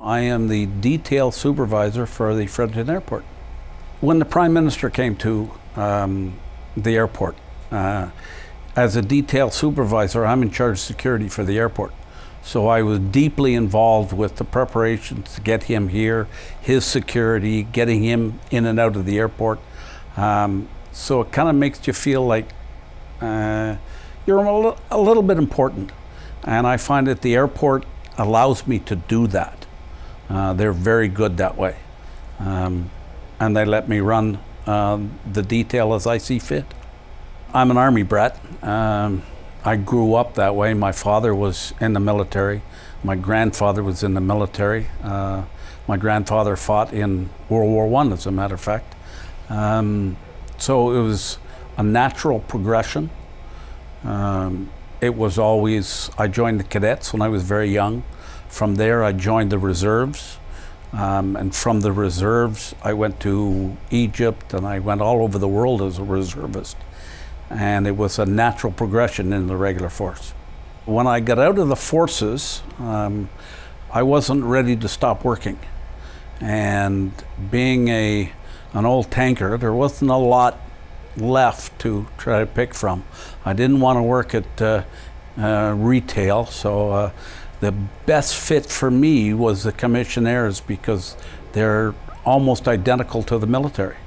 I am the Detail Supervisor for the Fredericton Airport. When the Prime Minister came to the airport, as a Detail Supervisor, I'm in charge of security for the airport. So I was deeply involved with the preparations to get him here, his security, getting him in and out of the airport. So it kind of makes you feel like you're a little bit important. And I find that the airport allows me to do that. They're very good that way. And they let me run the detail as I see fit. I'm an Army brat. I grew up that way. My father was in the military. My grandfather was in the military. My grandfather fought in World War I, as a matter of fact. So it was a natural progression. It was always, I joined the cadets when I was very young. From there, I joined the reserves. And from the reserves, I went to Egypt, and I went all over the world as a reservist. And it was a natural progression in the regular force. When I got out of the forces, I wasn't ready to stop working. And being an old tanker, there wasn't a lot left to try to pick from. I didn't want to work at retail, so the best fit for me was the Commissionaires because they're almost identical to the military.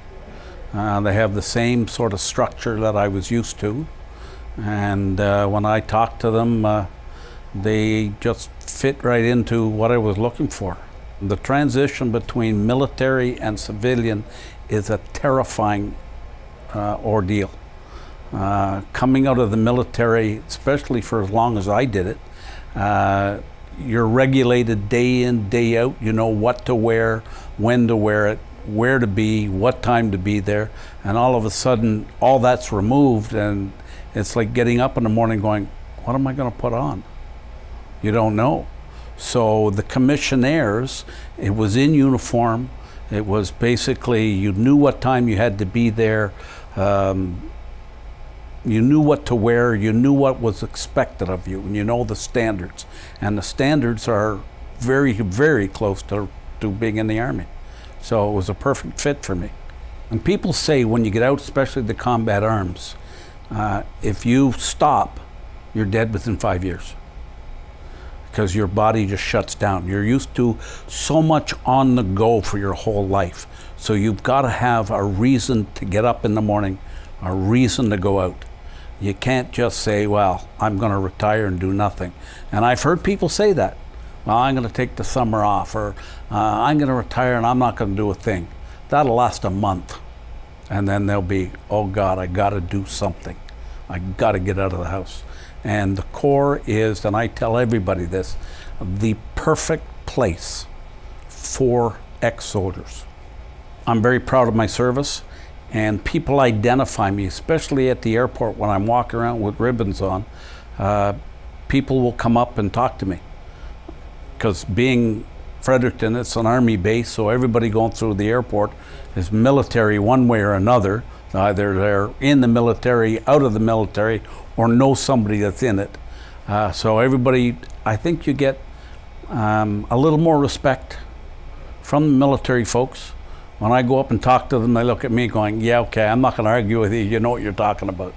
They have the same sort of structure that I was used to. And when I talked to them, they just fit right into what I was looking for. The transition between military and civilian is a terrifying ordeal. Coming out of the military, especially for as long as I did it, you're regulated day in, day out. You know what to wear, when to wear it, where to be, what time to be there, and all of a sudden all that's removed, and it's like getting up in the morning going, what am I going to put on? You don't know. So the Commissionaires, it was in uniform. It was basically, you knew what time you had to be there. You knew what to wear, you knew what was expected of you, and you know the standards. And the standards are very, very close to being in the Army. So it was a perfect fit for me. And people say when you get out, especially the combat arms, if you stop, you're dead within 5 years. Because your body just shuts down. You're used to so much on the go for your whole life. So you've got to have a reason to get up in the morning, a reason to go out. You can't just say, well, I'm going to retire and do nothing. And I've heard people say that. Well, I'm going to take the summer off, or I'm going to retire and I'm not going to do a thing. That'll last a month. And then they'll be, oh God, I got to do something. I got to get out of the house. And the Corps is, and I tell everybody this, the perfect place for ex-soldiers. I'm very proud of my service. And people identify me, especially at the airport when I'm walking around with ribbons on. People will come up and talk to me. Because being Fredericton, it's an Army base, so everybody going through the airport is military one way or another. Either they're in the military, out of the military, or know somebody that's in it. So everybody, I think you get a little more respect from the military folks. When I go up and talk to them, they look at me going, yeah, okay, I'm not going to argue with you. You know what you're talking about.